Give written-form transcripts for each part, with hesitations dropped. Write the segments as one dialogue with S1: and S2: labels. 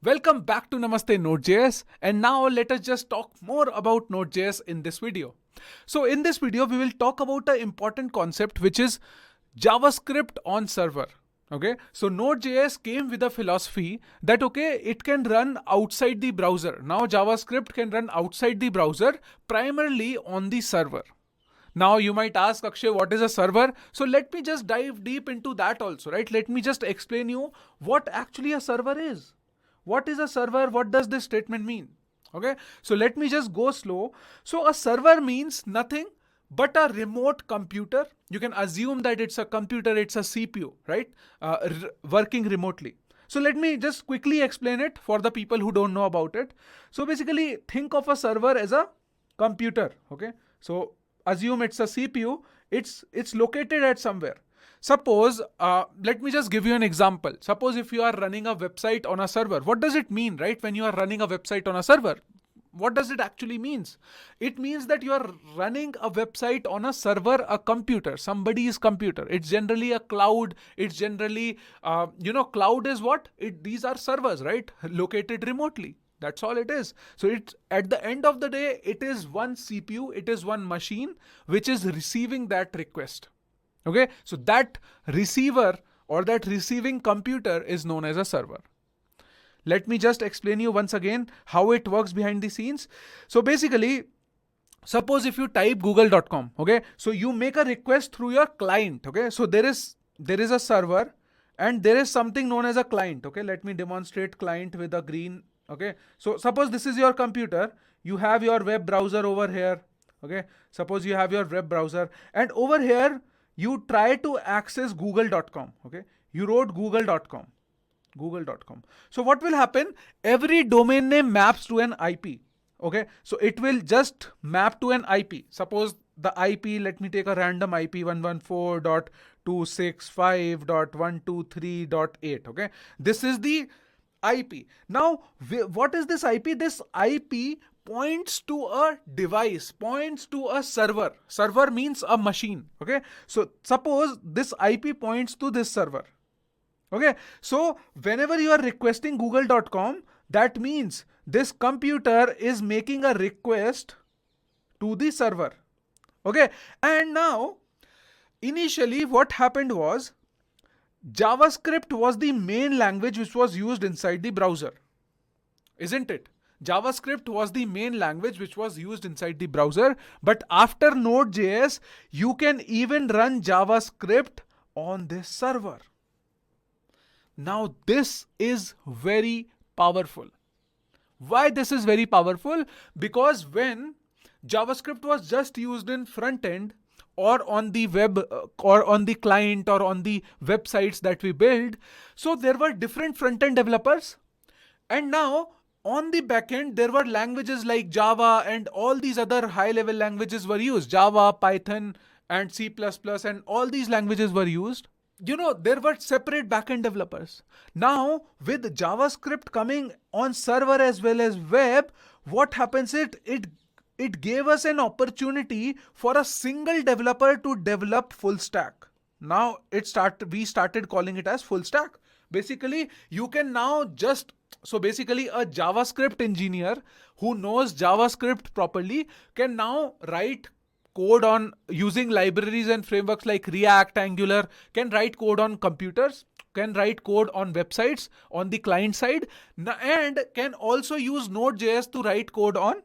S1: Welcome back to Namaste Node.js, and now let us just talk more about Node.js in this video. So in this video we will talk about an important concept which is JavaScript on server. Okay, so Node.js came with a philosophy that it can run outside the browser. Now JavaScript can run outside the browser primarily on the server. Now you might ask, Akshay, what is a server? So let me just dive deep into that also, right? Let me just explain you what actually a server is. What is a server? What does this statement mean? Okay, so let me just go slow. So a server means nothing but a remote computer. You can assume that it's a computer, it's a CPU, right? Working remotely. So let me just quickly explain it for the people who don't know about it. So basically think of a server as a computer. Okay, so assume it's a CPU. It's located at somewhere. Suppose, let me just give you an example. Suppose if you are running a website on a server, what does it mean, right? When you are running a website on a server, what does it actually means? It means that you are running a website on a server, a computer, somebody's computer. It's generally a cloud. It's generally, cloud is what? These are servers, right? Located remotely. That's all it is. So it's at the end of the day, it is one CPU, it is one machine which is receiving that request. Okay, so that receiver or that receiving computer is known as a server. Let me just explain you once again how it works behind the scenes. So basically, suppose if you type google.com, okay, so you make a request through your client. Okay, so there is a server and there is something known as a client. Okay, let me demonstrate client with a green. Okay, so suppose this is your computer, you have your web browser over here. Okay, suppose you have your web browser and over here you try to access google.com. Okay, you wrote google.com. So what will happen? Every domain name maps to an IP. Okay, so it will just map to an IP. Suppose the IP, let me take a random IP 114.265.123.8. Okay, this is the IP. Now, what is this IP? This IP points to a device, points to a server. Server means a machine. Okay, so suppose this IP points to this server. Okay, so whenever you are requesting google.com, that means this computer is making a request to the server. Okay, and now initially what happened was JavaScript was the main language which was used inside the browser, isn't it? JavaScript was the main language which was used inside the browser, but after Node.js, you can even run JavaScript on this server. Now, this is very powerful. Why this is very powerful? Because when JavaScript was just used in front end or on the web or on the client or on the websites that we build, so there were different front end developers. And now on the backend, there were languages like Java and all these other high level languages were used. Java, Python, and C++, and all these languages were used. There were separate backend developers. Now, with JavaScript coming on server as well as web, what happens? It gave us an opportunity for a single developer to develop full stack. Now we started calling it as full stack. Basically, you can now basically a JavaScript engineer who knows JavaScript properly can now write code on using libraries and frameworks like React, Angular, can write code on computers, can write code on websites on the client side, and can also use Node.js to write code on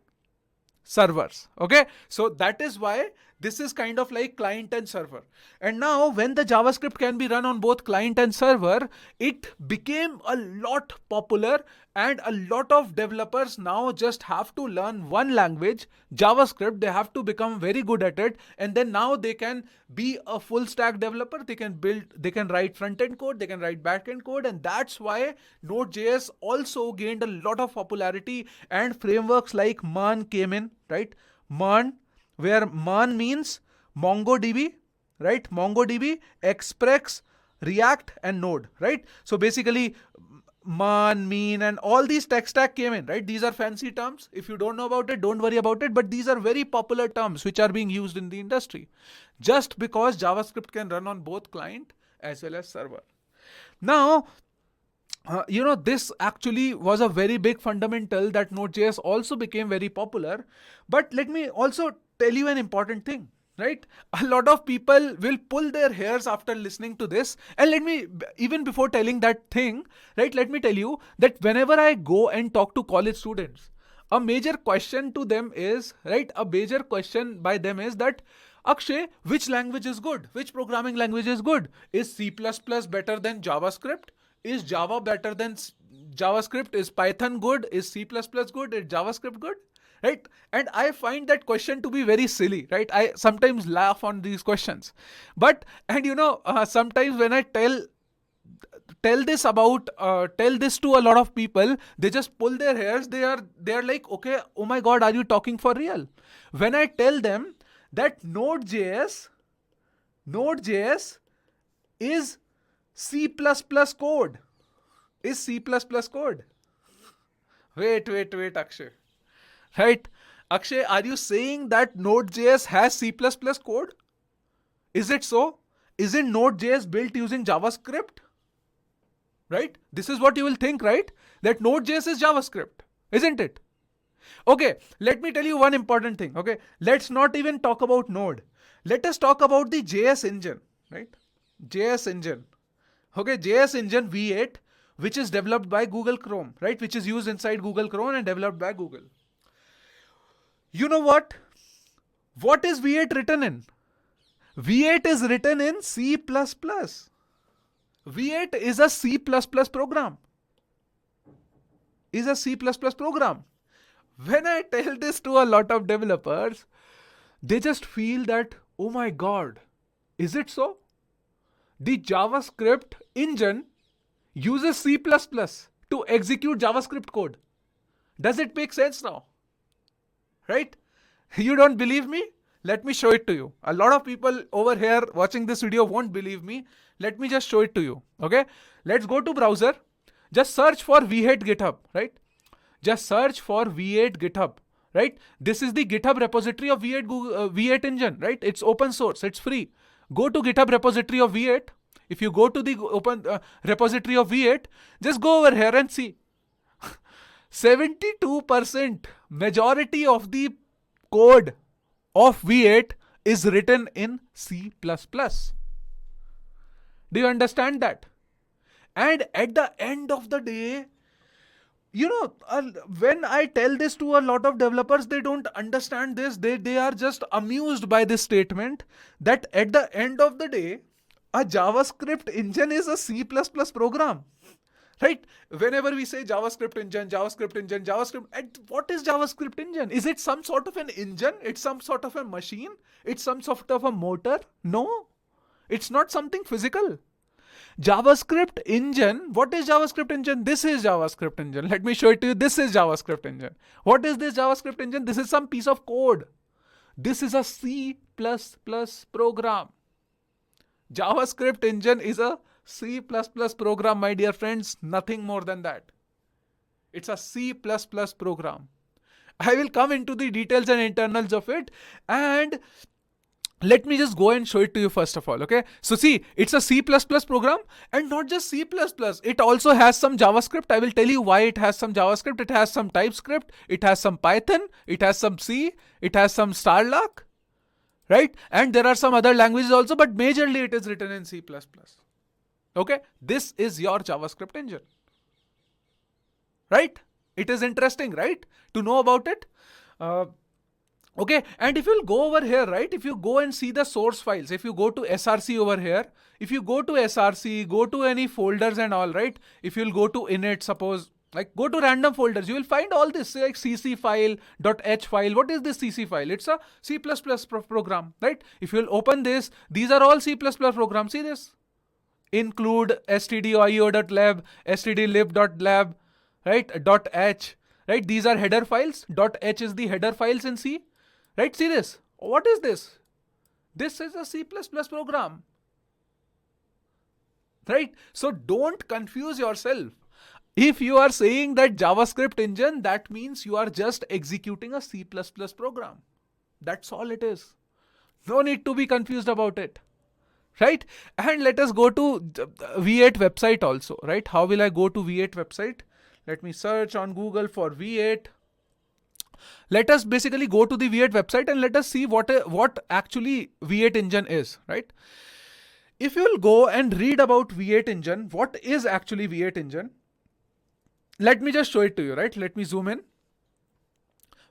S1: servers. Okay, so that is why this is kind of like client and server. And now when the JavaScript can be run on both client and server, it became a lot popular and a lot of developers now just have to learn one language, JavaScript. They have to become very good at it, and then now they can be a full stack developer. They can write front end code, they can write back end code, and that's why Node.js also gained a lot of popularity and frameworks like Man came in, right? Man, where Man means MongoDB, right? MongoDB, Express, React, and Node, right? So basically, Man, mean, and all these tech stack came in, right? These are fancy terms. If you don't know about it, don't worry about it. But these are very popular terms which are being used in the industry just because JavaScript can run on both client as well as server. Now, this actually was a very big fundamental that Node.js also became very popular. But let me also tell you an important thing, right? A lot of people will pull their hairs after listening to this. And let me, even before telling that thing, right, let me tell you that whenever I go and talk to college students, a major question to them is, right, a major question by them is that, Akshay, which language is good? Which programming language is good? Is C++ better than JavaScript? Is Java better than JavaScript? Is Python good? Is C++ good? Is JavaScript good? Right? And I find that question to be very silly, right? I sometimes laugh on these questions. But, and sometimes when I tell this to a lot of people, they just pull their hairs. They are like, okay, oh my god, are you talking for real? When I tell them that Node.js is C++ code, is C++ code. Wait, Akshay. Right? Akshay, are you saying that Node.js has C++ code? Is it so? Isn't Node.js built using JavaScript? Right? This is what you will think, right? That Node.js is JavaScript, isn't it? Okay, let me tell you one important thing. Okay, let's not even talk about Node. Let us talk about the JS engine, right? JS engine. Okay, JS engine V8, which is developed by Google Chrome, right? Which is used inside Google Chrome and developed by Google. You know what? What is V8 written in? V8 is written in C++. V8 is a C++ program. Is a C++ program. When I tell this to a lot of developers, they just feel that, oh my god, is it so? The JavaScript engine uses C++ to execute JavaScript code. Does it make sense now? Right? You don't believe me? Let me show it to you. A lot of people over here watching this video won't believe me. Let me just show it to you. Okay? Let's go to browser. Just search for V8 GitHub, right? Just search for V8 GitHub, right? This is the GitHub repository of V8 engine, right? It's open source. It's free. Go to GitHub repository of V8. If you go to the open repository of V8, just go over here and see. 72% majority of the code of V8 is written in C++. Do you understand that? And at the end of the day, when I tell this to a lot of developers, they don't understand this. They are just amused by this statement that at the end of the day, a JavaScript engine is a C++ program. Right? Whenever we say JavaScript engine, and what is JavaScript engine? Is it some sort of an engine? It's some sort of a machine? It's some sort of a motor? No. It's not something physical. JavaScript engine. What is JavaScript engine? This is JavaScript engine. Let me show it to you. This is JavaScript engine. What is this JavaScript engine? This is some piece of code. This is a C++ program. JavaScript engine is a C++ program, my dear friends. Nothing more than that. It's a C++ program. I will come into the details and internals of it, and let me just go and show it to you first of all, okay? So see, it's a C++ program, and not just C++. It also has some JavaScript. I will tell you why it has some JavaScript. It has some TypeScript. It has some Python. It has some C. It has some Starlark, right? And there are some other languages also, but majorly it is written in C++. Okay? This is your JavaScript engine. Right? It is interesting, right? To know about it. Okay, and if you'll go over here, right, if you go and see the source files, if you go to src over here, if you go to src, go to any folders and all, right, if you'll go to init, suppose, like go to random folders, you will find all this, like cc file, .h file. What is this cc file? It's a C++ program, right? If you'll open this, these are all C++ programs. See this? Include stdio.io.lab, stdlib.lab, right, .h, right? These are header files. .h is the header files in C. Right, see this. What is this? This is a C++ program. Right? So don't confuse yourself. If you are saying that JavaScript engine, that means you are just executing a C++ program. That's all it is. No need to be confused about it. right? And let us go to V8 website also, right? How will I go to V8 website? Let me search on Google for V8. Let us basically go to the V8 website and let us see what actually V8 engine is, right? If you will go and read about V8 engine, what is actually V8 engine? Let me just show it to you, right? Let me zoom in.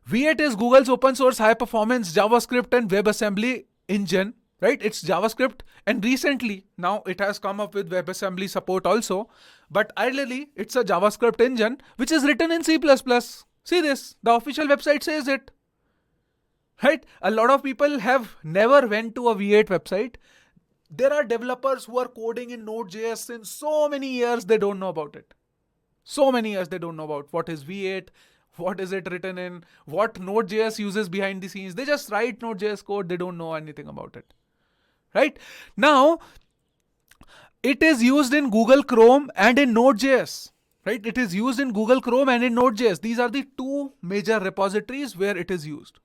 S1: V8 is Google's open source high performance JavaScript and WebAssembly engine, right? It's JavaScript, and recently now it has come up with WebAssembly support also. But ideally, it's a JavaScript engine which is written in C++. See this, the official website says it, right? A lot of people have never went to a V8 website. There are developers who are coding in Node.js since so many years, they don't know about it. So many years they don't know about what is V8, what is it written in, what Node.js uses behind the scenes. They just write Node.js code, they don't know anything about it, right? Now, it is used in Google Chrome and in Node.js, right? It is used in Google Chrome and in Node.js. These are the two major repositories where it is used,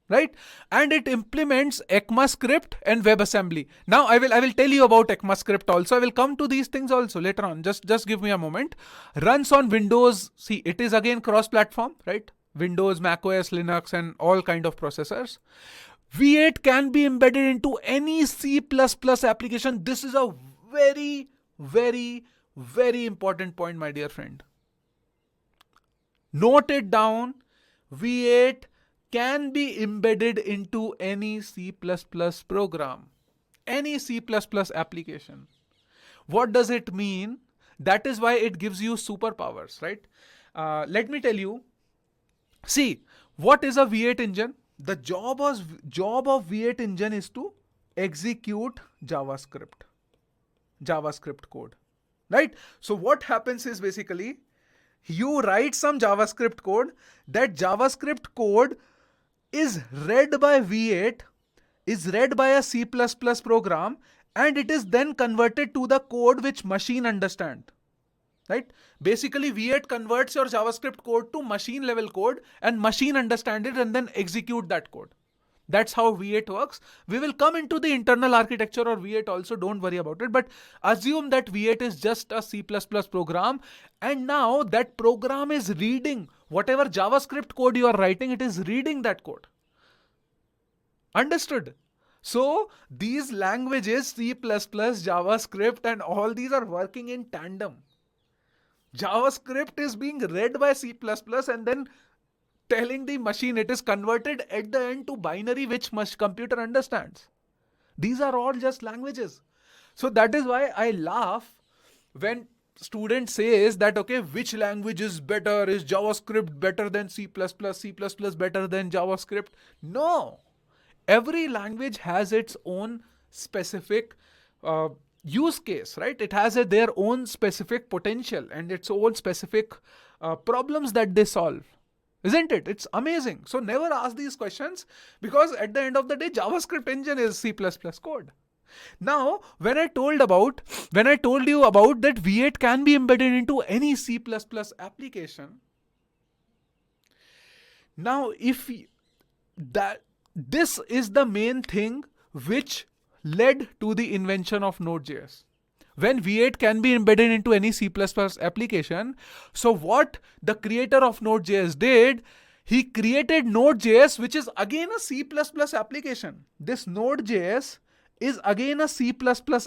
S1: right? And it implements ECMAScript and WebAssembly. Now I will tell you about ECMAScript also. I will come to these things also later on. Just give me a moment. Runs on Windows. See, it is again cross-platform, right? Windows, macOS, Linux, and all kind of processors. V8 can be embedded into any C++ application. This is a very, very, very important point, my dear friend. Note it down. V8 can be embedded into any C++ program, any C++ application. What does it mean? That is why it gives you superpowers, right? Let me tell you. See, what is a V8 engine? The job of V8 engine is to execute JavaScript code, right? So what happens is basically you write some JavaScript code. That JavaScript code is read by V8, is read by a C++ program, and it is then converted to the code which machine understand, right? Basically, V8 converts your JavaScript code to machine level code, and machine understand it and then execute that code. That's how V8 works. We will come into the internal architecture of V8 also, don't worry about it. But assume that V8 is just a C++ program, and now that program is reading whatever JavaScript code you are writing, it is reading that code. Understood? So these languages, C++, JavaScript, and all these are working in tandem. JavaScript is being read by C++ and then telling the machine, it is converted at the end to binary which computer understands. These are all just languages. So that is why I laugh when student says that, okay, which language is better? Is JavaScript better than C++, C++ better than JavaScript? No. Every language has its own specific use case, right? It has their own specific potential and its own specific problems that they solve. Isn't it? It's amazing. So never ask these questions, because at the end of the day, JavaScript engine is C++ code. Now, when I told you about that V8 can be embedded into any C++ application. Now, this is the main thing which led to the invention of Node.js. When V8 can be embedded into any C++ application, so what the creator of Node.js did, he created Node.js, which is again a C++ application. This Node.js is again a C++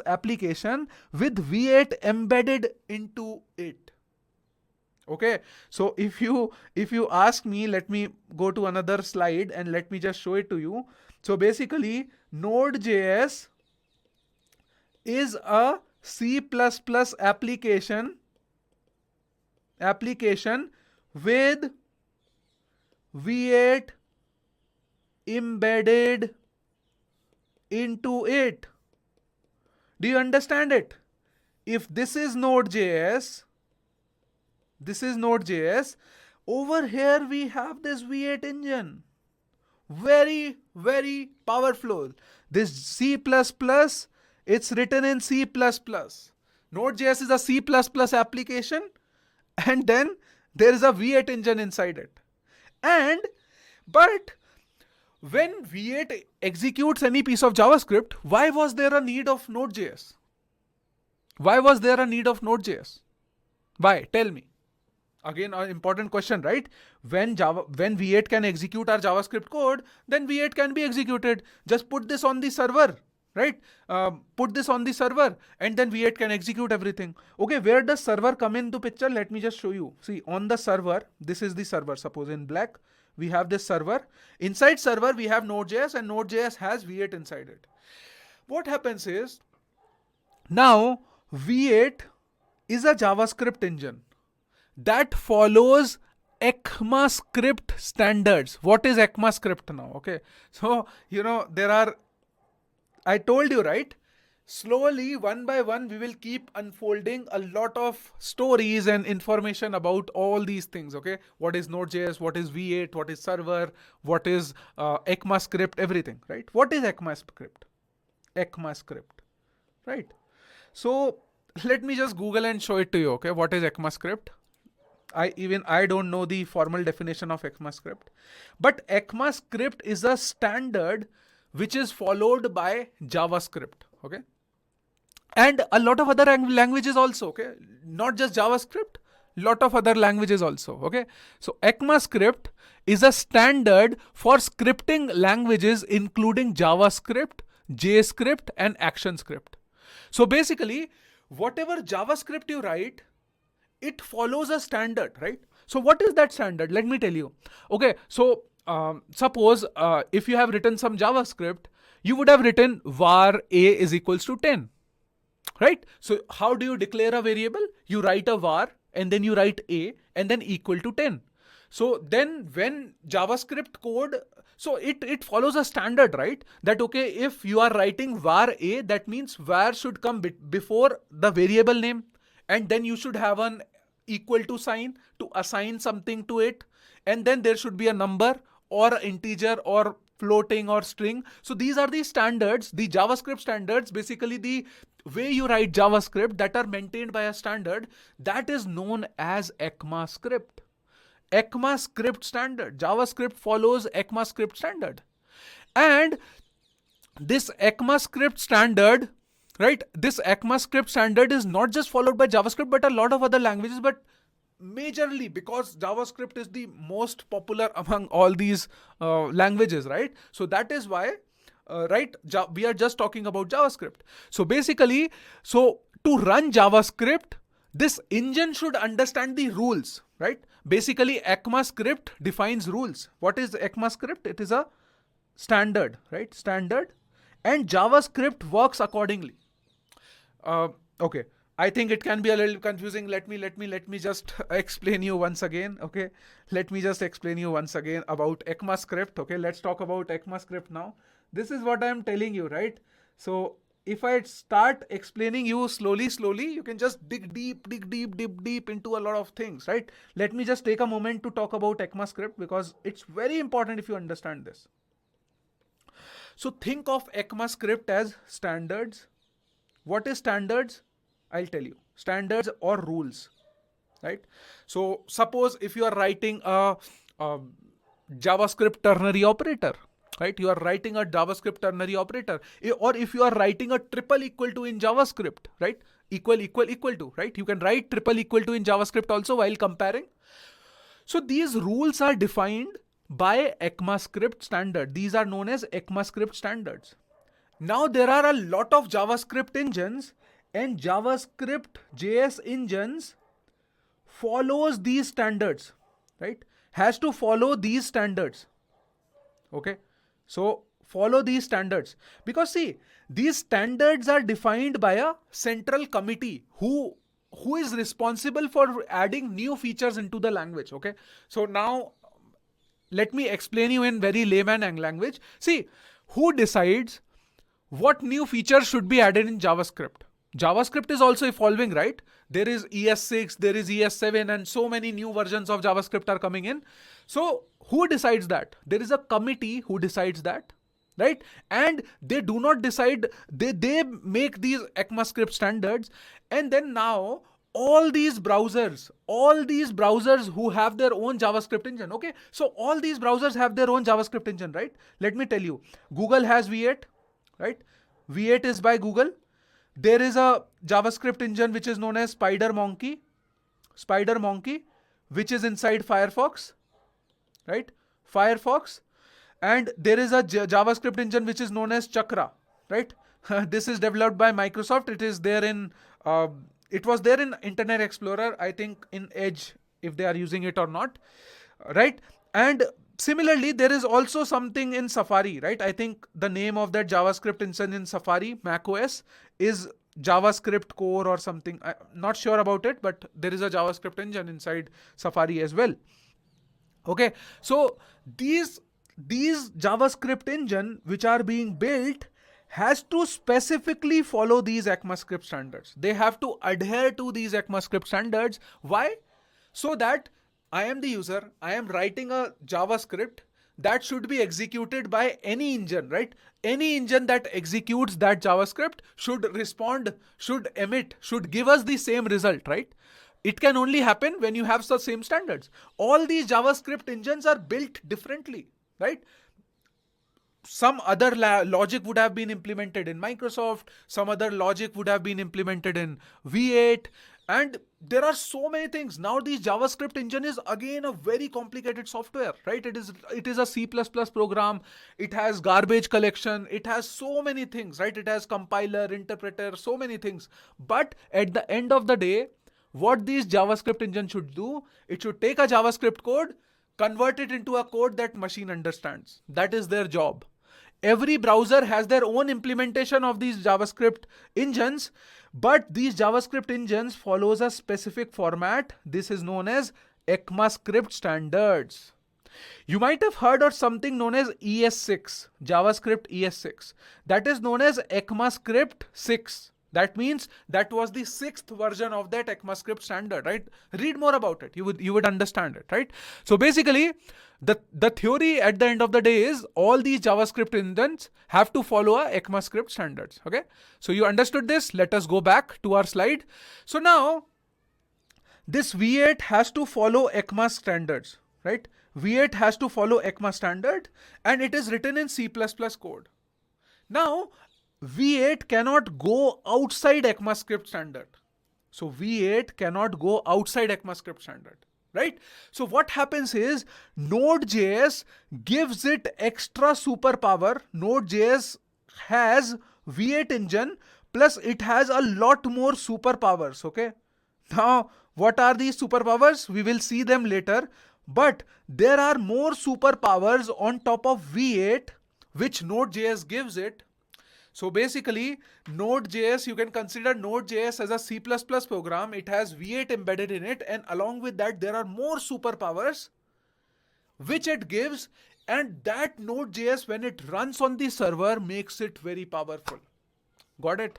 S1: application with V8 embedded into it. Okay, so if you ask me, let me go to another slide and let me just show it to you. So basically, Node.js is a C++ application with V8 embedded into it. Do you understand it? If this is Node.js, over here we have this V8 engine. Very, very powerful. This C++, it's written in C++. Node.js is a C++ application, and then there is a V8 engine inside it. But when V8 executes any piece of JavaScript, why was there a need of Node.js? Why was there a need of Node.js? Why? Tell me. Again, an important question, right? When V8 can execute our JavaScript code, then V8 can be executed. Just put this on the server, right? Put this on the server and then V8 can execute everything. Okay, where does server come into picture? Let me just show you. See, on the server, this is the server. Suppose in black, we have this server. Inside server, we have Node.js and Node.js has V8 inside it. What happens is, now V8 is a JavaScript engine that follows ECMAScript standards. What is ECMAScript now? Okay, so I told you, right? Slowly, one by one, we will keep unfolding a lot of stories and information about all these things. Okay, what is Node.js? What is V8? What is server? What is ECMAScript? Everything, right? What is ECMAScript? ECMAScript, right? So let me just Google and show it to you. Okay, what is ECMAScript? I don't know the formal definition of ECMAScript, but ECMAScript is a standard which is followed by JavaScript. Okay, and a lot of other languages also. Okay, not just JavaScript, lot of other languages also. Okay, so ECMAScript is a standard for scripting languages including JavaScript, JScript, and ActionScript. So basically, whatever JavaScript you write, it follows a standard, right? So what is that standard? Let me tell you. Okay, so suppose if you have written some JavaScript, you would have written var a is equals to 10, right? So how do you declare a variable? You write a var and then you write a and then equal to 10. So then when JavaScript code, so it follows a standard, right? That okay, if you are writing var a, that means var should come before the variable name. And then you should have an equal to sign to assign something to it. And then there should be a number or integer or floating or string. So these are the standards, the JavaScript standards, basically the way you write JavaScript that are maintained by a standard that is known as ECMAScript. ECMAScript standard. JavaScript follows ECMAScript standard. And this ECMAScript standard, right? This ECMAScript standard is not just followed by JavaScript, but a lot of other languages, but majorly because JavaScript is the most popular among all these languages, right? So that is why, right, we are just talking about JavaScript. So basically, so to run JavaScript, this engine should understand the rules, right? Basically, ECMAScript defines rules. What is ECMAScript? It is a standard, right? Standard. And JavaScript works accordingly. Okay, I think it can be a little confusing. Let me just explain you once again. Okay, let me just explain you once again about ECMAScript. Okay, let's talk about ECMAScript now. This is what I am telling you, right? So if I start explaining you slowly, you can just dig deep into a lot of things, right? Let me just take a moment to talk about ECMAScript because it's very important if you understand this. So think of ECMAScript as standards. What is standards? I'll tell you. Standards or rules, right? So suppose if you are writing a JavaScript ternary operator, right? You are writing a JavaScript ternary operator, or if you are writing a triple equal to in JavaScript, right? Equal to, right? You can write triple equal to in JavaScript also while comparing. So these rules are defined by ECMAScript standard. These are known as ECMAScript standards. Now there are a lot of JavaScript engines, and JavaScript JS engines follows these standards, right? Has to follow these standards. Okay, so follow these standards because see, these standards are defined by a central committee who is responsible for adding new features into the language. Okay, so now let me explain you in very layman language. See, who decides what new features should be added in JavaScript? JavaScript is also evolving, right? There is ES6, there is ES7, and so many new versions of JavaScript are coming in. So who decides that? There is a committee who decides that, right? And they do not decide, they make these ECMAScript standards, and then now all these browsers who have their own JavaScript engine. Okay, so all these browsers have their own JavaScript engine, right? Let me tell you, Google has V8, right? V8 is by Google. There is a JavaScript engine which is known as SpiderMonkey, which is inside Firefox, right? Firefox. And there is a JavaScript engine which is known as Chakra, right? This is developed by Microsoft. It was there in Internet Explorer, I think in Edge, if they are using it or not, right? And similarly, there is also something in Safari, right? I think the name of that JavaScript engine in Safari, macOS, is JavaScript Core or something. I'm not sure about it, but there is a JavaScript engine inside Safari as well. Okay, so these JavaScript engine which are being built has to specifically follow these ECMAScript standards. They have to adhere to these ECMAScript standards. Why? So that I am the user, I am writing a JavaScript that should be executed by any engine, right? Any engine that executes that JavaScript should respond, should emit, should give us the same result, right? It can only happen when you have the same standards. All these JavaScript engines are built differently, right? Some other logic would have been implemented in Microsoft, some other logic would have been implemented in V8, and there are so many things. Now this JavaScript engine is again a very complicated software, right? It is a C++ program. It has garbage collection. It has so many things, right? It has compiler, interpreter, so many things. But at the end of the day, what this JavaScript engine should do, it should take a JavaScript code, convert it into a code that machine understands. That is their job. Every browser has their own implementation of these JavaScript engines, but these JavaScript engines follows a specific format. This is known as ECMAScript standards. You might have heard of something known as ES6, JavaScript ES6. That is known as ECMAScript 6. That means that was the 6th version of that ECMAScript standard, right? Read more about it. You would understand it, right? So basically, the theory at the end of the day is all these JavaScript engines have to follow a ECMAScript standards. Okay. So you understood this. Let us go back to our slide. So now this V8 has to follow ECMA standards, right? V8 has to follow ECMA standard, and it is written in C++ code. Now, V8 cannot go outside ECMAScript standard. So V8 cannot go outside ECMAScript standard, right? So what happens is Node.js gives it extra superpower. Node.js has V8 engine plus it has a lot more superpowers, okay? Now, what are these superpowers? We will see them later, but there are more superpowers on top of V8 which Node.js gives it. So basically, Node.js, you can consider Node.js as a C++ program. It has V8 embedded in it, and along with that, there are more superpowers which it gives, and that Node.js, when it runs on the server, makes it very powerful. Got it?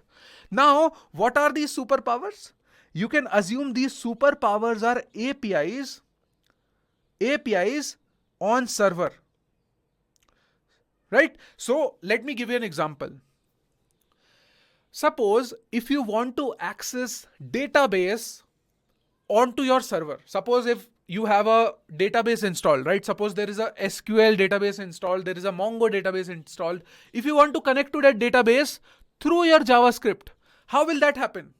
S1: Now, what are these superpowers? You can assume these superpowers are APIs on server, right? So let me give you an example. Suppose if you want to access database onto your server, suppose if you have a database installed, right? Suppose there is a SQL database installed, there is a Mongo database installed. If you want to connect to that database through your JavaScript, how will that happen?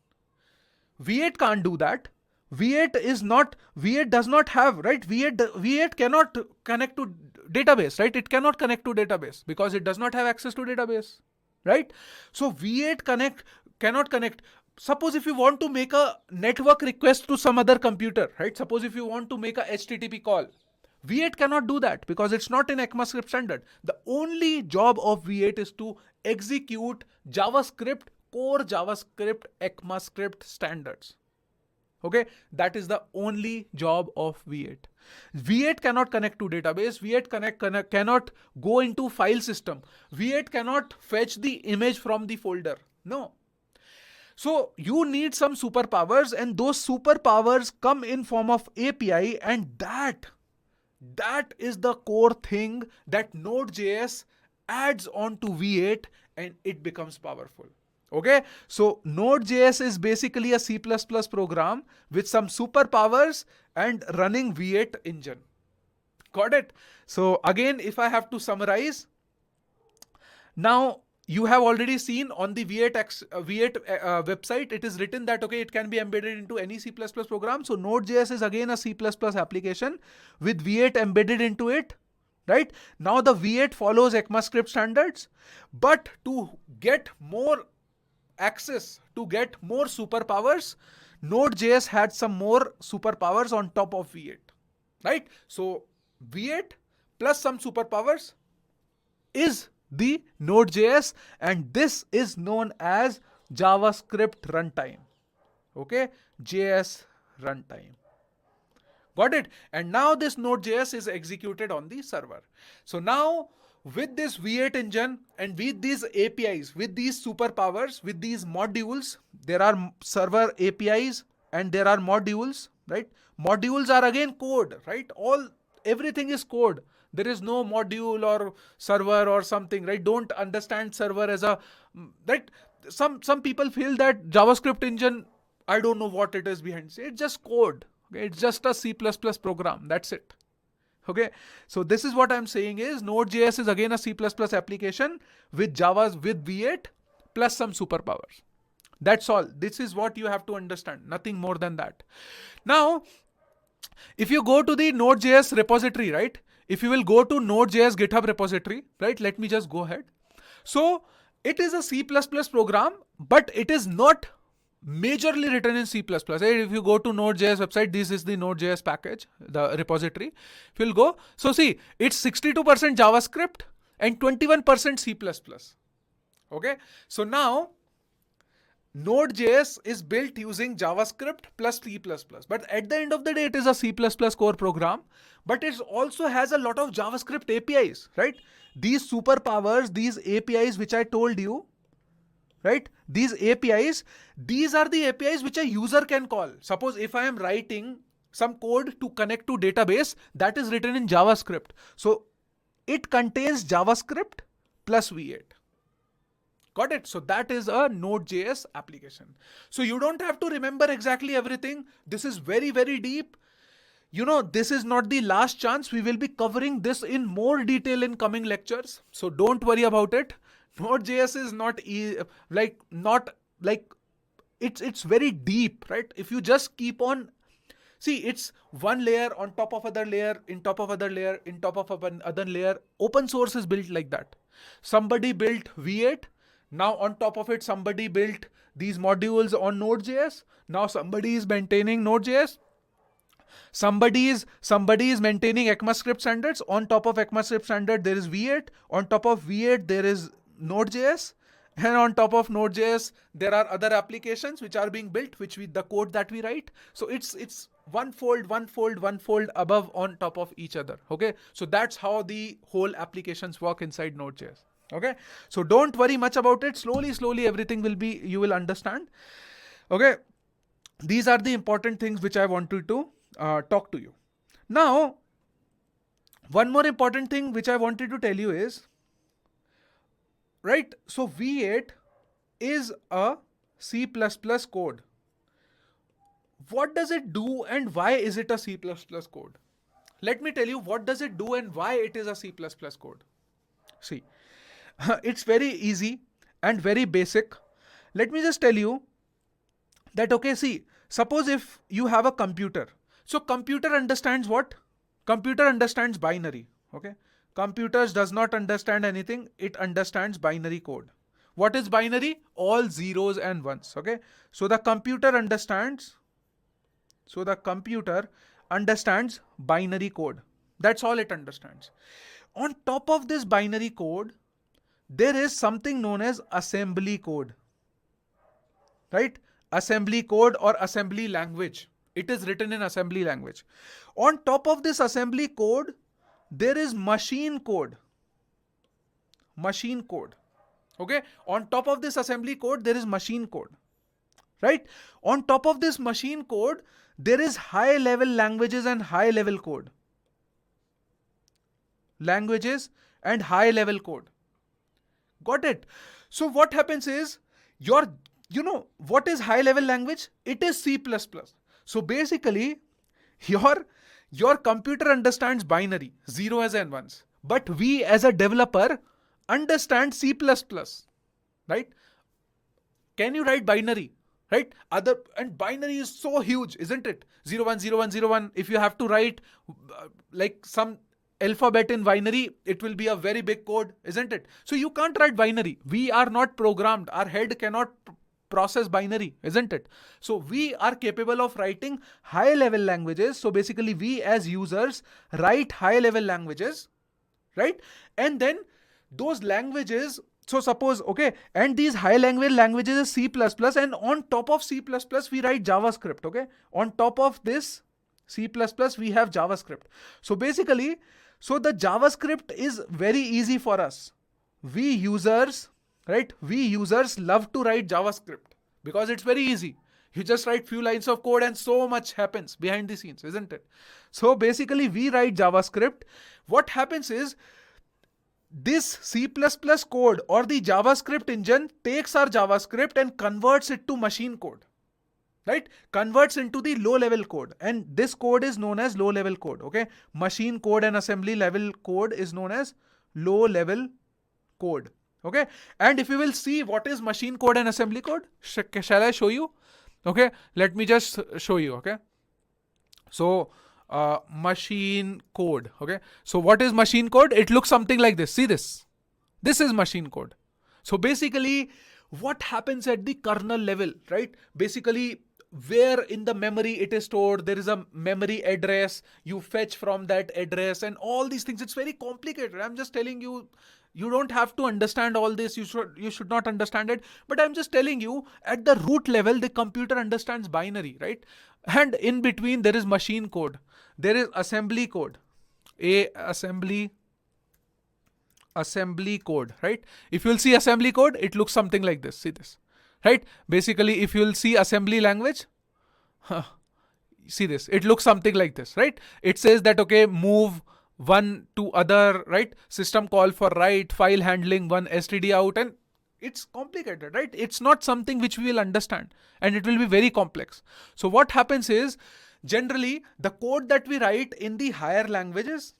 S1: V8 can't do that. V8 does not have, right? V8 cannot connect to database, right? It cannot connect to database because it does not have access to database, right? So V8 cannot connect. Suppose if you want to make a network request to some other computer, right? Suppose if you want to make a HTTP call, V8 cannot do that because it's not in ECMAScript standard. The only job of V8 is to execute JavaScript, core JavaScript, ECMAScript standards. Okay, that is the only job of V8. V8 cannot connect to database. V8 cannot go into file system. V8 cannot fetch the image from the folder. No. So you need some superpowers, and those superpowers come in form of API, and that is the core thing that Node.js adds on to V8 and it becomes powerful. Okay, so Node.js is basically a C++ program with some superpowers and running V8 engine. Got it? So again, if I have to summarize, now you have already seen on the V8 website, it is written that, okay, it can be embedded into any C++ program. So Node.js is again a C++ application with V8 embedded into it. Right? Now the V8 follows ECMAScript standards, but to get more access, to get more superpowers, Node.js had some more superpowers on top of V8. Right? So V8 plus some superpowers is the Node.js, and this is known as JavaScript runtime. Okay, JS runtime. Got it? And now this Node.js is executed on the server. So now with this V8 engine and with these APIs, with these superpowers, with these modules, there are server APIs and there are modules, right? Modules are again code, right? Everything is code. There is no module or server or something, right? Don't understand server as a, right? Some people feel that JavaScript engine, I don't know what it is behind. It's just code. Okay? It's just a C++ program. That's it. Okay. So this is what I'm saying is Node.js is again a C++ application with with V8 plus some superpowers. That's all. This is what you have to understand. Nothing more than that. Now, if you go to the Node.js repository, right? If you will go to Node.js GitHub repository, right? Let me just go ahead. So it is a C++ program, but it is not majorly written in C++. If you go to Node.js website, this is the Node.js package, the repository. If you'll go, so see, it's 62% JavaScript and 21% C++. Okay, so now Node.js is built using JavaScript plus C++. But at the end of the day, it is a C++ core program, but it also has a lot of JavaScript APIs, right? These superpowers, these APIs which I told you, right? These APIs, these are the APIs which a user can call. Suppose if I am writing some code to connect to database, that is written in JavaScript. So it contains JavaScript plus V8. Got it? So that is a Node.js application. So you don't have to remember exactly everything. This is very, very deep. You know, this is not the last chance. We will be covering this in more detail in coming lectures. So don't worry about it. Node.js is it's very deep, right? If you just keep on, see, it's one layer on top of other layer, in top of other layer, in top of other layer. Open source is built like that. Somebody built V8. Now on top of it, somebody built these modules on Node.js. Now somebody is maintaining Node.js. Somebody is maintaining ECMAScript standards. On top of ECMAScript standard, there is V8. On top of V8, there is Node.js. And on top of Node.js, there are other applications which are being built, the code that we write. So it's one fold above on top of each other. Okay. So that's how the whole applications work inside Node.js. Okay. So don't worry much about it. Slowly, everything you will understand. Okay. These are the important things which I wanted to talk to you. Now, one more important thing which I wanted to tell you is, right? So V8 is a C++ code. What does it do and why is it a C++ code? Let me tell you what does it do and why it is a C++ code. See, it's very easy and very basic. Let me just tell you that, okay, see, suppose if you have a computer. So computer understands what? Computer understands binary. Okay. Computers does not understand anything. It understands binary code. What is binary? All zeros and ones. Okay. So the computer understands binary code. That's all it understands. On top of this binary code, there is something known as assembly code. Right? Assembly code or assembly language. It is written in assembly language. On top of this assembly code, there is machine code. Machine code. Okay. On top of this assembly code, there is machine code. Right? On top of this machine code, there is high level languages and high level code. Languages and high level code. Got it? So what happens is, your, what is high level language? It is C++. So basically, your computer understands binary, zeros and ones, but we as a developer understand C++, right? Can you write binary? Right? And binary is so huge, isn't it? 010101. If you have to write like some alphabet in binary, it will be a very big code, isn't it? So you can't write binary. We are not programmed. Our head cannot process binary, isn't it? So we are capable of writing high level languages. So basically we as users write high level languages, right? And then those languages, so suppose, okay, and these high level languages is C++, and on top of C++ we write JavaScript, okay? On top of this C++ we have JavaScript. So basically, so the JavaScript is very easy for us. We users, right? We users love to write JavaScript because it's very easy. You just write few lines of code and so much happens behind the scenes, isn't it? So basically we write JavaScript. What happens is, this C++ code or the JavaScript engine takes our JavaScript and converts it to machine code, right? Converts into the low level code, and this code is known as low level code, okay? Machine code and assembly level code is known as low level code, okay? And if you will see what is machine code and assembly code, shall I show you? Okay, let me just show you, okay? So machine code, okay? So what is machine code? It looks something like this. See this. This is machine code. So basically what happens at the kernel level, right? Basically where in the memory it is stored, there is a memory address, you fetch from that address and all these things. It's very complicated. I'm just telling you, you don't have to understand all this. You should not understand it. But I'm just telling you, at the root level, the computer understands binary, right? And in between there is machine code. There is assembly code. Assembly code, right? If you'll see assembly code, it looks something like this. See this, right? Basically, if you'll see assembly language, see this, it looks something like this, right? It says that, okay, move one to other, right? System call for write, file handling, one std out, and it's complicated, right? It's not something which we will understand, and it will be very complex. So what happens is, generally the code that we write in the higher languages,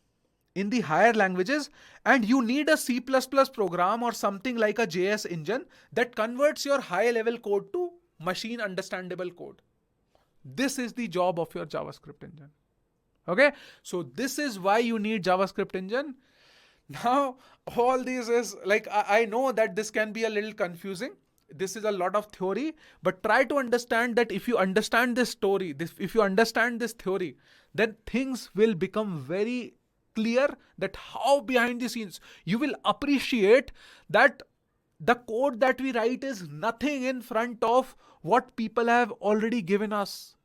S1: and you need a C++ program or something like a JS engine that converts your high level code to machine understandable code. This is the job of your JavaScript engine. Okay, so this is why you need JavaScript engine. Now, all this is like, I know that this can be a little confusing. This is a lot of theory, but try to understand that if you understand this story, if you understand this theory, then things will become very clear, that how behind the scenes you will appreciate that the code that we write is nothing in front of what people have already given us.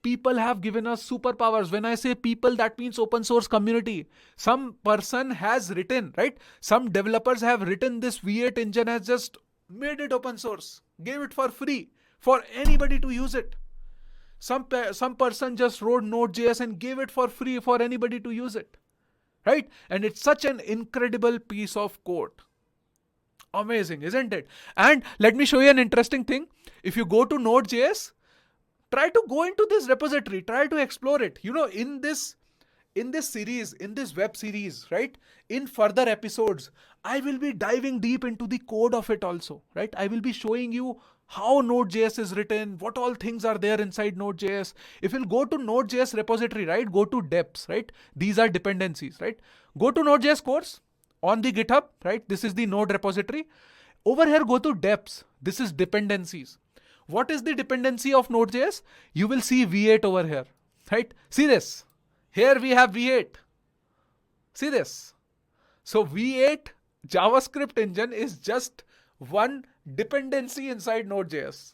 S1: People have given us superpowers. When I say people, that means open source community. Some person has written, right? Some developers have written this V8 engine, has just made it open source, gave it for free for anybody to use it. Some person just wrote Node.js and gave it for free for anybody to use it, right? And it's such an incredible piece of code. Amazing, isn't it? And let me show you an interesting thing. If you go to Node.js, try to go into this repository, try to explore it. You know, in this series, in this web series, right? In further episodes, I will be diving deep into the code of it also, right? I will be showing you how Node.js is written, what all things are there inside Node.js. If you'll go to Node.js repository, right? Go to deps, right? These are dependencies, right? Go to Node.js course on the GitHub, right? This is the Node repository. Over here, go to deps. This is dependencies. What is the dependency of Node.js? You will see V8 over here, right? See this. Here we have V8. See this. So V8 JavaScript engine is just one dependency inside Node.js.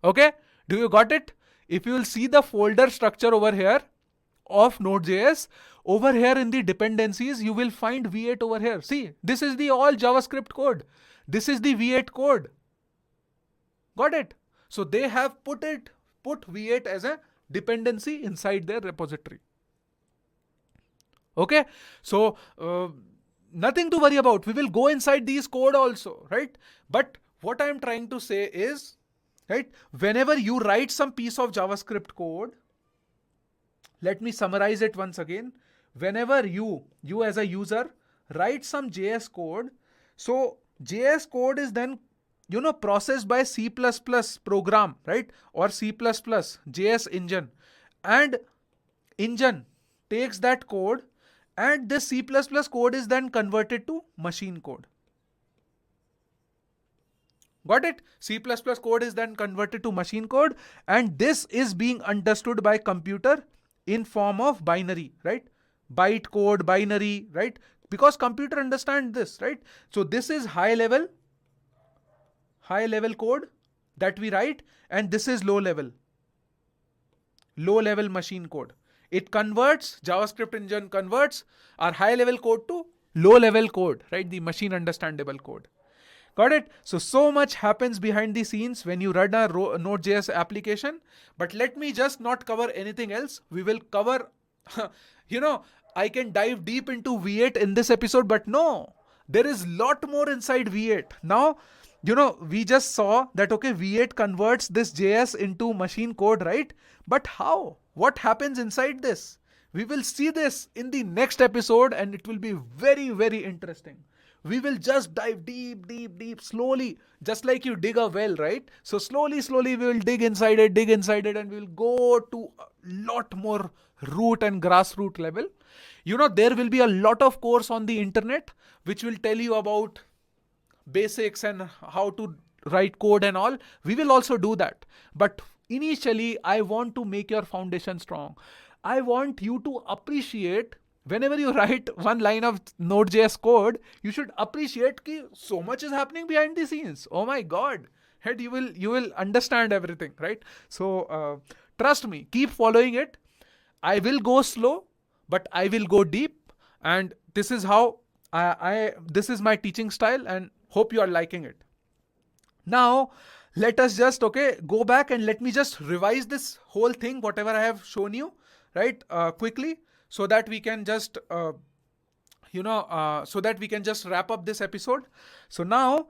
S1: Okay? Do you got it? If you will see the folder structure over here of Node.js, over here in the dependencies, you will find V8 over here. See, this is the all JavaScript code. This is the V8 code. Got it? So they have put V8 as a dependency inside their repository. Okay, so nothing to worry about. We will go inside these code also, right? But what I'm trying to say is, right, whenever you write some piece of JavaScript code, let me summarize it once again. Whenever you as a user write some JS code, so JS code is then processed by C++ program, right? Or C++ JS engine. And engine takes that code, and this C++ code is then converted to machine code. Got it? C++ code is then converted to machine code, and this is being understood by computer in form of binary, right? Byte code, binary, right? Because computer understands this, right? So this is high level code that we write, and this is low level machine code. It converts, JavaScript engine converts our high level code to low level code, right? The machine understandable code. Got it? So much happens behind the scenes when you run a Node.js application. But let me just not cover anything else. We will cover, I can dive deep into V8 in this episode, but no, there is lot more inside V8. Now, we just saw that, okay, V8 converts this JS into machine code, right? But how? What happens inside this? We will see this in the next episode, and it will be very, very interesting. We will just dive deep, slowly, just like you dig a well, right? So slowly, we will dig inside it, and we will go to a lot more root and grassroots level. There will be a lot of course on the internet, which will tell you about basics and how to write code and all. We will also do that. But initially, I want to make your foundation strong. I want you to appreciate, whenever you write one line of Node.js code, you should appreciate that so much is happening behind the scenes. Oh my God. And you will understand everything, right? So trust me, keep following it. I will go slow, but I will go deep. And this is how this is my teaching style, and hope you are liking it. Now, let us just, go back and let me just revise this whole thing, whatever I have shown you, right? Quickly, so that we can just, wrap up this episode. So now,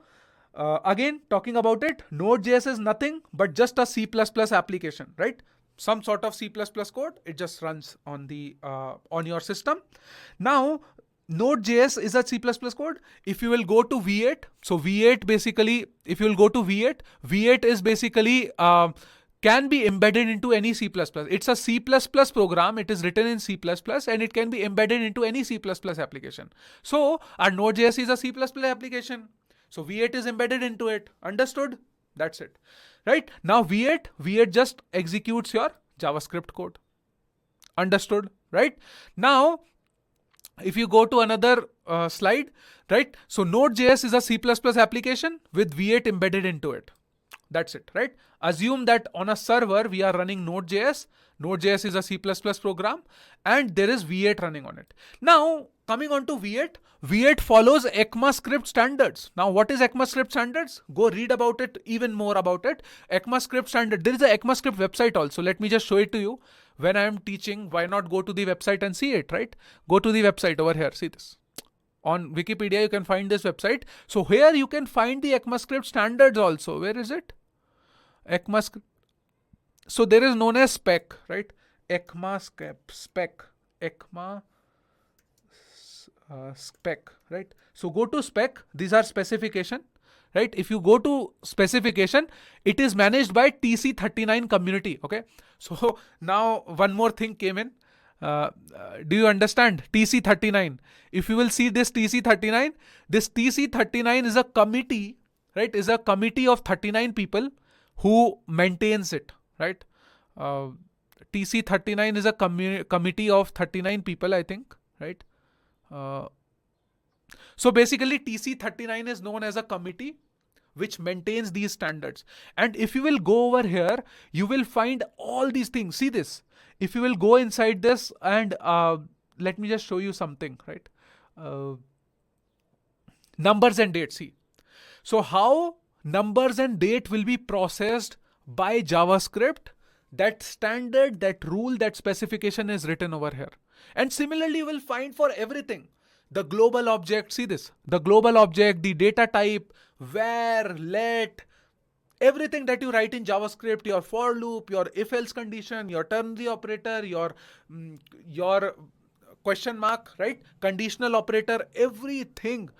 S1: again, talking about it, Node.js is nothing but just a C++ application, right? Some sort of C++ code. It just runs on on your system. Now, Node.js is a C++ code. If you will go to V8, so V8 basically, if you will go to V8 is basically can be embedded into any C++. It's a C++ program. It is written in C++ and it can be embedded into any C++ application. So our Node.js is a C++ application. So V8 is embedded into it. Understood? That's it. Right? Now V8 just executes your JavaScript code. Understood? Right? Now, if you go to another slide, right? So Node.js is a C++ application with V8 embedded into it. That's it, right? Assume that on a server, we are running Node.js. Node.js is a C++ program and there is V8 running on it. Now, coming on to V8, V8 follows ECMAScript standards. Now, what is ECMAScript standards? Go read about it, even more about it. ECMAScript standard. There is a ECMAScript website also. Let me just show it to you. When I am teaching, why not go to the website and see it, right? Go to the website over here. See this. On Wikipedia, you can find this website. So here you can find the ECMAScript standards also. Where is it? ECMAScript. So there is known as spec, right? ECMAScript spec. Spec, right? So go to spec. These are specification, right? If you go to specification, it is managed by TC39 community. Okay. So now one more thing came in. Do you understand? TC39. If you will see this TC39 is a committee, right? Is a committee of 39 people who maintains it, right? TC39 is a committee of 39 people, I think, right? So basically TC39 is known as a committee which maintains these standards. And if you will go over here, you will find all these things. See this. If you will go inside this and let me just show you something, right? Numbers and dates. See. So how numbers and date will be processed by JavaScript, that standard, that rule, that specification is written over here. And similarly, you will find for everything. The global object, see this, the global object, the data type, where, let, everything that you write in JavaScript, your for loop, your if else condition, your ternary operator, your question mark, right? Conditional operator, everything.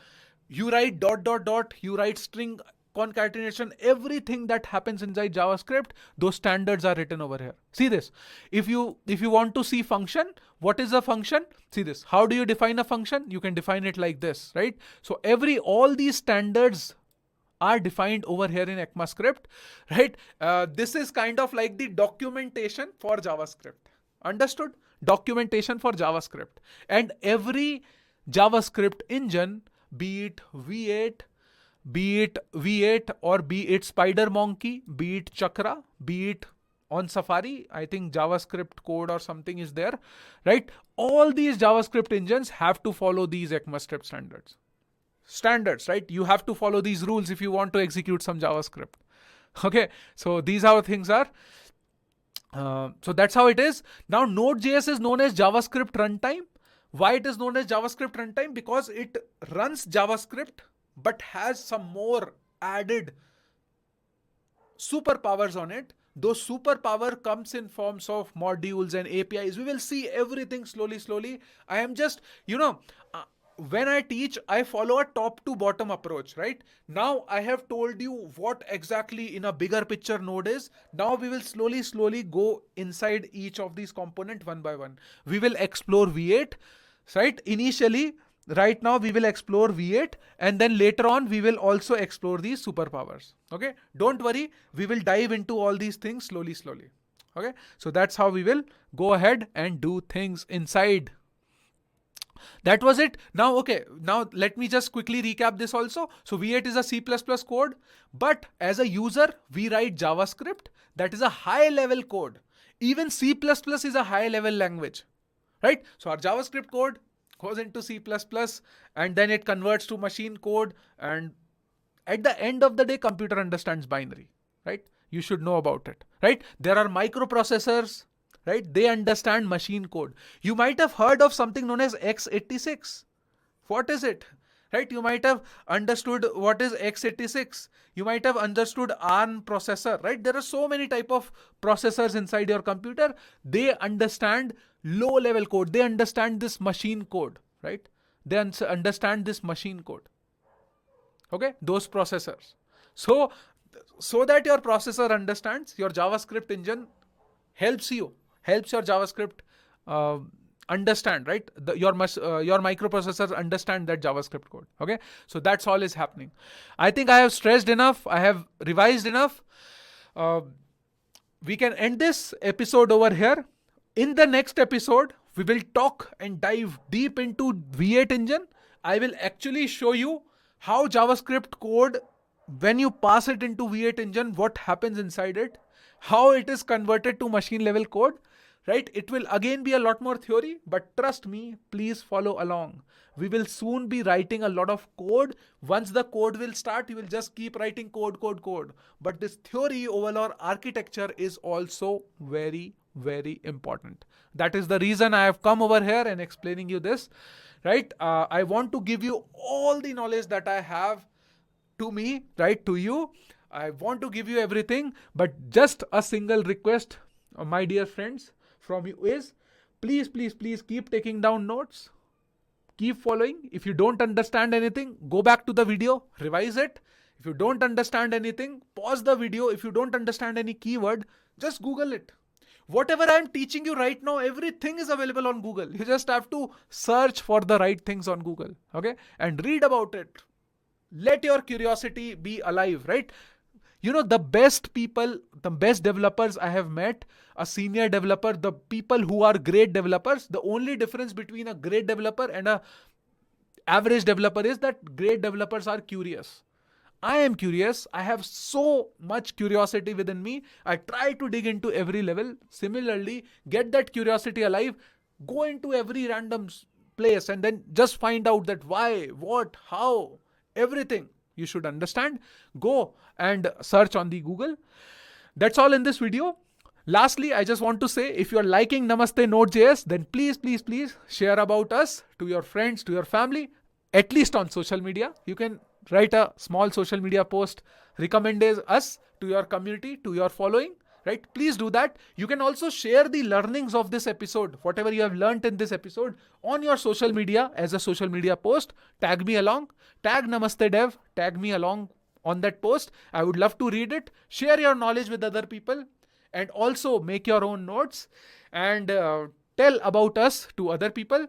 S1: You write dot dot dot, you write string concatenation, everything that happens inside JavaScript, those standards are written over here. See this. If you want to see function, what is a function? See this. How do you define a function? You can define it like this, right? So all these standards are defined over here in ECMAScript, right? This is kind of like the documentation for JavaScript. Understood? Documentation for JavaScript. And every JavaScript engine, be it V8 or be it SpiderMonkey, be it Chakra, be it on Safari, I think JavaScript code or something is there, right? All these JavaScript engines have to follow these ECMAScript standards, right? You have to follow these rules if you want to execute some JavaScript. Okay, so these are things are. So that's how it is. Now Node.js is known as JavaScript runtime. Why it is known as JavaScript runtime? Because it runs JavaScript but has some more added superpowers on it. Those superpower comes in forms of modules and APIs. We will see everything slowly. I am just, when I teach, I follow a top to bottom approach, right? Now I have told you what exactly in a bigger picture Node is. Now we will slowly go inside each of these components one by one. We will explore V8, right? Initially, right now we will explore V8 and then later on we will also explore these superpowers. Okay, don't worry, we will dive into all these things slowly. Okay, so that's how we will go ahead and do things inside. That was it. Now, okay, now let me just quickly recap this also. So V8 is a C++ code, but as a user, we write JavaScript. That is a high level code. Even C++ is a high level language, right? So our JavaScript code goes into C++ and then it converts to machine code. And at the end of the day, computer understands binary, right? You should know about it, right? There are microprocessors, right? They understand machine code. You might have heard of something known as x86. What is it? Right? You might have understood what is x86. You might have understood ARM processor, right? There are so many type of processors inside your computer. They understand low level code. They understand this machine code, right? They understand this machine code. Okay? Those processors. So that your processor understands, your JavaScript engine helps your JavaScript understand, right? Your microprocessors understand that JavaScript code. Okay, so that's all is happening. I think I have stressed enough. I have revised enough. We can end this episode over here. In the next episode, we will talk and dive deep into V8 engine. I will actually show you how JavaScript code, when you pass it into V8 engine, what happens inside it, how it is converted to machine level code, right? It will again be a lot more theory, but trust me, please follow along. We will soon be writing a lot of code. Once the code will start, you will just keep writing code. But this theory overall architecture is also very, very important. That is the reason I have come over here and explaining you this, right? I want to give you all the knowledge that I have to me, right? To you. I want to give you everything, but just a single request, my dear friends, from you is please keep taking down notes. Keep following. If you don't understand anything, go back to the video, revise it. If you don't understand anything, pause the video. If you don't understand any keyword, just Google it. Whatever I'm teaching you right now, everything is available on Google. You just have to search for the right things on Google, okay? And read about it. Let your curiosity be alive, right? You know, the best people, the best developers I have met, a senior developer, the people who are great developers, the only difference between a great developer and a average developer is that great developers are curious. I am curious. I have so much curiosity within me. I try to dig into every level. Similarly, get that curiosity alive. Go into every random place and then just find out that why, what, how, everything you should understand. Go and search on the Google. That's all in this video. Lastly, I just want to say, if you're liking Namaste Node.js, then please share about us to your friends, to your family, at least on social media. You can write a small social media post recommending us to your community, to your following, right? Please do that. You can also share the learnings of this episode, whatever you have learned in this episode, on your social media as a social media post. Tag me along, tag Namaste Dev, tag me along on that post. I would love to read it. Share your knowledge with other people, and also make your own notes and tell about us to other people.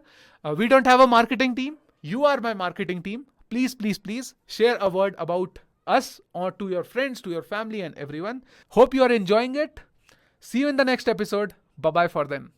S1: We don't have a marketing team. You are my marketing team. Please share a word about us or to your friends, to your family and everyone. Hope you are enjoying it. See you in the next episode. Bye-bye for then.